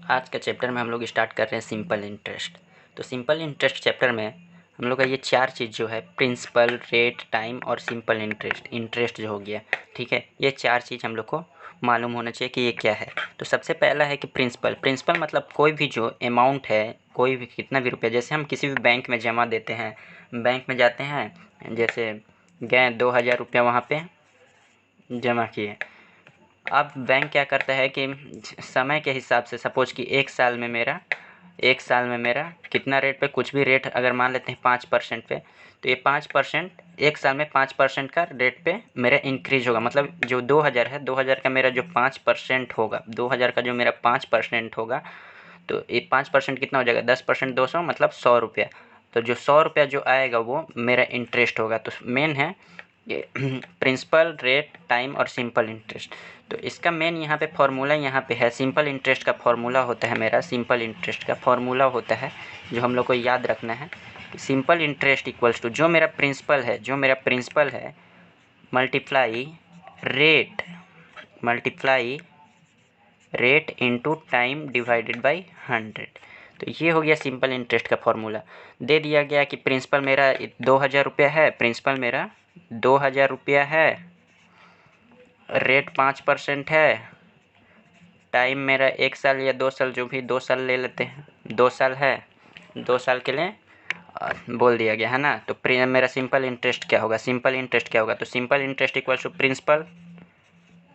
आज के चैप्टर में हम लोग स्टार्ट कर रहे हैं सिंपल इंटरेस्ट। तो सिंपल इंटरेस्ट चैप्टर में हम लोग का ये चार चीज़ जो है प्रिंसिपल, रेट, टाइम और सिंपल इंटरेस्ट जो हो गया, ठीक है। ये चार चीज़ हम लोग को मालूम होना चाहिए कि ये क्या है। तो सबसे पहला है कि प्रिंसिपल मतलब कोई भी जो अमाउंट है, कोई भी कितना भी रुपया, जैसे हम किसी भी बैंक में जमा देते हैं, बैंक में जाते हैं, जैसे गए 2000 रुपया वहाँ पे जमा किए। अब बैंक क्या करता है कि समय के हिसाब से, सपोज कि एक साल में मेरा कितना रेट पे, कुछ भी रेट अगर मान लेते हैं 5% पे, तो ये 5% एक साल में 5% का रेट पे मेरा इंक्रीज होगा। मतलब जो 2000 है, 2000 का मेरा जो 5% होगा, 2000 का जो मेरा 5% होगा, तो ये 5% कितना हो जाएगा, 10% 200 मतलब 100 रुपया। तो जो 100 रुपया जो आएगा वो मेरा इंटरेस्ट होगा। तो मेन है ये प्रिंसिपल, रेट, टाइम और सिंपल इंटरेस्ट। तो इसका मेन यहाँ पे फॉर्मूला यहाँ पे है। सिंपल इंटरेस्ट का फॉर्मूला होता है, मेरा सिंपल इंटरेस्ट का फॉर्मूला होता है जो हम लोग को याद रखना है। सिंपल इंटरेस्ट इक्वल्स टू जो मेरा प्रिंसिपल है multiply rate into time divided by 100। तो ये हो गया सिंपल इंटरेस्ट का फॉर्मूला। दे दिया गया कि प्रिंसिपल मेरा 2000 रुपया है, प्रिंसिपल मेरा 2000 रुपया है, रेट 5% है, टाइम मेरा 1 साल या 2 साल, जो भी 2 साल ले लेते हैं, 2 साल है, 2 साल के लिए बोल दिया गया है ना। तो मेरा सिंपल इंटरेस्ट क्या होगा, तो simple interest equal to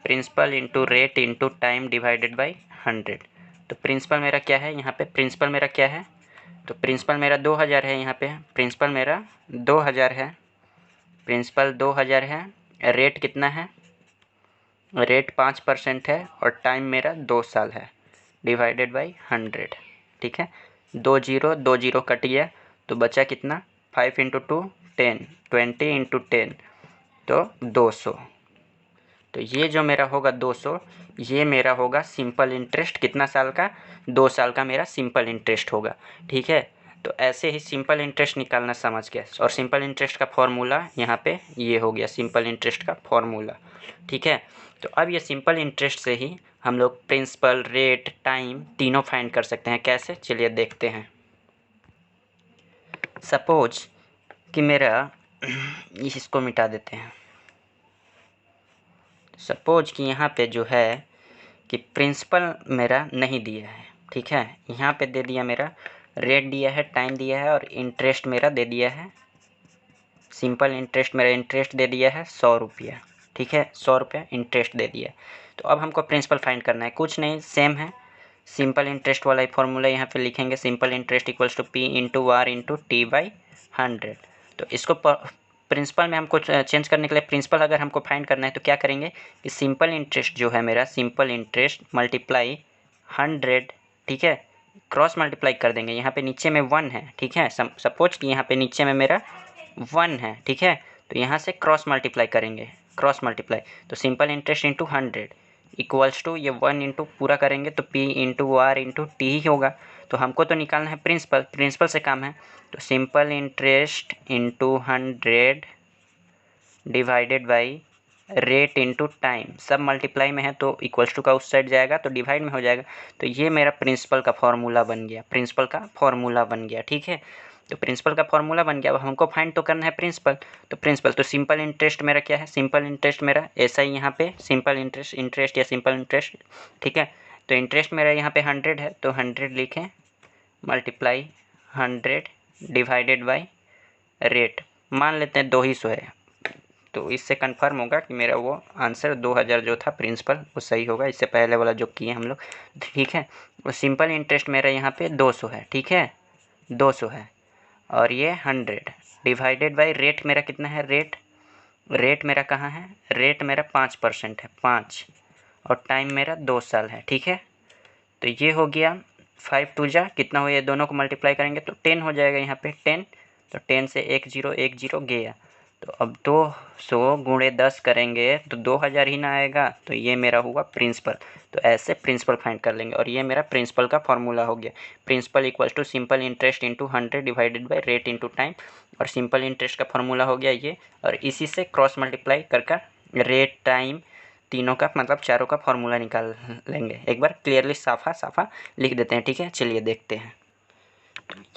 principal into rate into time divided by 100। तो प्रिंसिपल मेरा क्या है यहाँ पे, तो प्रिंसिपल मेरा 2000 है, यहाँ पे प्रिंसिपल मेरा 2000 है, रेट कितना है, रेट 5% है और टाइम मेरा 2 साल है, डिवाइडेड बाई 100, ठीक है। 2 जीरो कट गया तो बचा कितना, 5 इंटू 2 10, 20 इंटू 10 तो 200। तो ये जो मेरा होगा 200, ये मेरा होगा सिंपल इंटरेस्ट। कितना साल का, 2 साल का मेरा सिंपल इंटरेस्ट होगा, ठीक है। तो ऐसे ही सिंपल इंटरेस्ट निकालना समझ गया। और सिंपल इंटरेस्ट का फॉर्मूला यहाँ पे ये हो गया, सिंपल इंटरेस्ट का फॉर्मूला, ठीक है। तो अब ये सिंपल इंटरेस्ट से ही हम लोग प्रिंसिपल, रेट, टाइम तीनों फाइंड कर सकते हैं। कैसे, चलिए देखते हैं। सपोज कि मेरा इसको मिटा देते हैं। सपोज कि यहाँ पे जो है कि प्रिंसिपल मेरा नहीं दिया है, ठीक है। यहाँ पे दे दिया मेरा रेट दिया है, टाइम दिया है और इंटरेस्ट मेरा दे दिया है, सिंपल इंटरेस्ट मेरा इंटरेस्ट दे दिया है 100 रुपया, ठीक है। 100 रुपया इंटरेस्ट दे दिया। तो अब हमको प्रिंसिपल फाइंड करना है, कुछ नहीं, सेम है, सिंपल इंटरेस्ट वाला फॉर्मूला यहाँ पे लिखेंगे। Simple interest equals to P into R into T by 100। तो इसको प्रिंसिपल में हमको चेंज करने के लिए, प्रिंसिपल अगर हमको फाइंड करना है तो क्या करेंगे कि सिंपल इंटरेस्ट जो है मेरा, सिंपल इंटरेस्ट मल्टीप्लाई 100, ठीक है, क्रॉस मल्टीप्लाई कर देंगे। यहाँ पे नीचे में 1 है, ठीक है। सपोज कि यहाँ पे नीचे में मेरा 1 है, ठीक है। तो यहाँ से क्रॉस मल्टीप्लाई करेंगे, तो simple interest into 100 equals to ये 1 इंटू पूरा करेंगे तो P into R into T ही होगा। तो हमको तो निकालना है प्रिंसिपल से काम है। तो simple interest into 100 divided by rate into time, सब मल्टीप्लाई में है तो इक्वल्स टू का उस साइड जाएगा तो डिवाइड में हो जाएगा। तो ये मेरा प्रिंसिपल का फॉर्मूला बन गया, ठीक है। तो प्रिंसिपल का फॉर्मूला बन गया। अब हमको फाइंड तो करना है प्रिंसिपल। तो सिंपल इंटरेस्ट मेरा क्या है, सिंपल इंटरेस्ट मेरा ऐसा ही यहाँ पे सिंपल इंटरेस्ट या सिंपल इंटरेस्ट, ठीक है। तो इंटरेस्ट मेरा यहाँ पे 100 है तो 100 लिखें, मल्टीप्लाई 100 डिवाइडेड बाई रेट, मान लेते हैं 200 है। तो इससे कंफर्म होगा कि मेरा वो आंसर 2000 जो था प्रिंसिपल वो सही होगा, इससे पहले वाला जो किए हम लोग, ठीक है। और सिंपल इंटरेस्ट मेरा यहाँ पे 200 है, ठीक है, 200 है और ये 100 डिवाइडेड बाई रेट मेरा कितना है, रेट मेरा कहाँ है, रेट मेरा 5% है, 5, और टाइम मेरा 2 साल है, ठीक है। तो ये हो गया 5 2 जा कितना हो, ये दोनों को मल्टीप्लाई करेंगे तो 10 हो जाएगा यहाँ पे 10। तो 10 से 1 0 गया। तो अब 200 गुणे 10 करेंगे तो 2000 ही ना आएगा, तो ये मेरा हुआ प्रिंसिपल। तो ऐसे प्रिंसिपल फाइंड कर लेंगे और ये मेरा प्रिंसिपल का फॉर्मूला हो गया। Principal equals to simple interest into 100 divided by rate into time, और सिंपल इंटरेस्ट का फॉर्मूला हो गया ये। और इसी से क्रॉस मल्टीप्लाई कर रेट, टाइम तीनों का मतलब चारों का फॉर्मूला निकाल लेंगे। एक बार क्लियरली साफा लिख देते हैं, ठीक है। चलिए देखते हैं।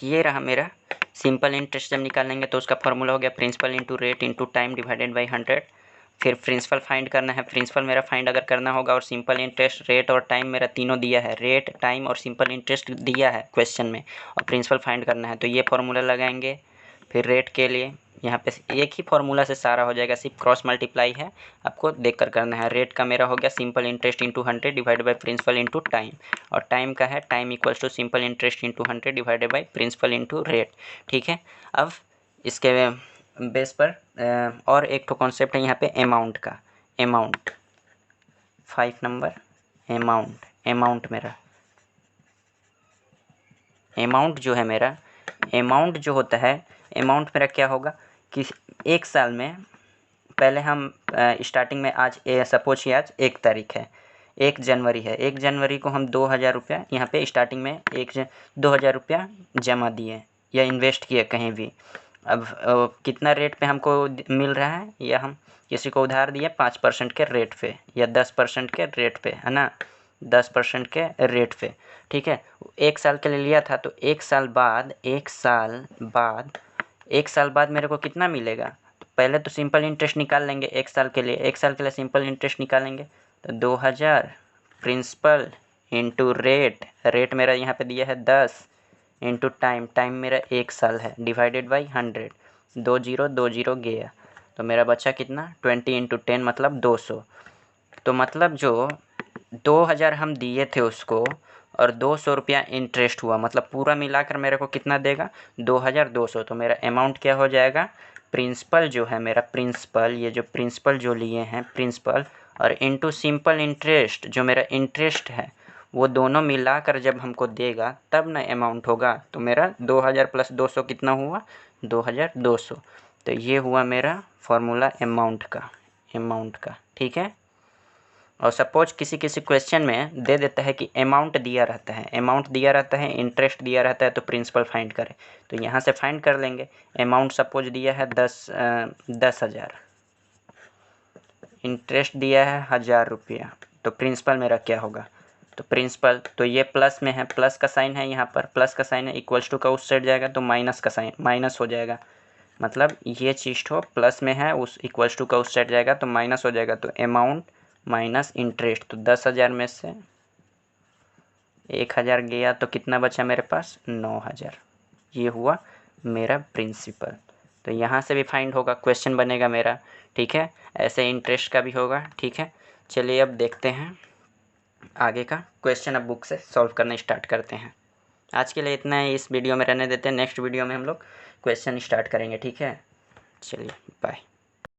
ये रहा मेरा सिंपल इंटरेस्ट। जब निकालेंगे तो उसका फॉर्मूला हो गया principal into rate into time divided by 100। फिर प्रिंसिपल फाइंड करना है। प्रिंसिपल मेरा फाइंड अगर करना होगा और सिंपल इंटरेस्ट, रेट और टाइम मेरा तीनों दिया है। रेट, टाइम और सिंपल इंटरेस्ट दिया है क्वेश्चन में, और प्रिंसिपल फाइंड करना है। तो ये फॉर्मूला लगाएंगे। फिर रेट के लिए यहाँ पे एक ही फॉर्मूला से सारा हो जाएगा, सिर्फ क्रॉस मल्टीप्लाई है, आपको देख कर करना है। रेट का मेरा हो गया simple interest into 100 divided by principal into time, और टाइम का है time equals to simple interest into 100 divided by principal into rate, ठीक है। अब इसके बेस पर और एक तो कॉन्सेप्ट है यहाँ पे अमाउंट का। अमाउंट 5 नंबर अमाउंट मेरा अमाउंट जो है मेरा अमाउंट जो होता है, अमाउंट मेरा क्या होगा कि एक साल में पहले हम स्टार्टिंग में आज सपोज कि आज 1 तारीख है, 1 जनवरी है। 1 जनवरी को हम 2000 रुपया यहाँ पे स्टार्टिंग में 2000 रुपया जमा दिए या इन्वेस्ट किए कहीं भी। अब कितना रेट पे हमको मिल रहा है, या हम किसी को उधार दिए 5% के रेट पे या 10% के रेट पे, है ना, 10% के रेट पे, ठीक है। 1 साल के लिए लिया था, तो 1 साल बाद मेरे को कितना मिलेगा। तो पहले तो सिंपल इंटरेस्ट निकाल लेंगे 1 साल के लिए। 1 साल के लिए सिंपल इंटरेस्ट निकालेंगे तो 2000 प्रिंसिपल इंटू रेट मेरा यहाँ पे दिया है 10 इंटू टाइम मेरा 1 साल है डिवाइडेड बाई 100। 20 गया तो मेरा बचा कितना 20 इंटू 10 मतलब 200। तो मतलब जो 2000 हम दिए थे उसको और 200 रुपया इंटरेस्ट हुआ, मतलब पूरा मिलाकर मेरे को कितना देगा 2200। तो मेरा अमाउंट क्या हो जाएगा, प्रिंसिपल जो है मेरा ये जो प्रिंसिपल जो लिए हैं प्रिंसिपल और इंटू सिंपल इंटरेस्ट जो मेरा इंटरेस्ट है, वो दोनों मिलाकर जब हमको देगा तब ना अमाउंट होगा। तो मेरा 2000 प्लस 200 कितना हुआ 2200। तो ये हुआ मेरा फॉर्मूला अमाउंट का, ठीक है। और सपोज किसी क्वेश्चन में दे देता है कि अमाउंट दिया रहता है, इंटरेस्ट दिया रहता है, तो प्रिंसिपल फाइंड करें। तो यहाँ से फाइंड कर लेंगे। अमाउंट सपोज दिया है 10,000, इंटरेस्ट दिया है 1000 रुपया, तो प्रिंसिपल मेरा क्या होगा, तो प्रिंसिपल तो ये प्लस में है, प्लस का साइन है, यहाँ पर प्लस का साइन है, इक्वल्स टू का उस साइड जाएगा तो माइनस का साइन माइनस हो जाएगा। मतलब ये चीज़ तो प्लस में है, उस इक्वल्स टू का उस साइड जाएगा तो माइनस हो जाएगा। तो अमाउंट माइनस इंटरेस्ट, तो 10,000 में से 1000 गया तो कितना बचा मेरे पास 9000। ये हुआ मेरा प्रिंसिपल। तो यहाँ से भी फाइंड होगा, क्वेश्चन बनेगा मेरा, ठीक है। ऐसे इंटरेस्ट का भी होगा, ठीक है। चलिए अब देखते हैं आगे का क्वेश्चन। अब बुक से सॉल्व करना स्टार्ट करते हैं। आज के लिए इतना ही, इस वीडियो में रहने देते हैं। नेक्स्ट वीडियो में हम लोग क्वेश्चन स्टार्ट करेंगे, ठीक है। चलिए बाय।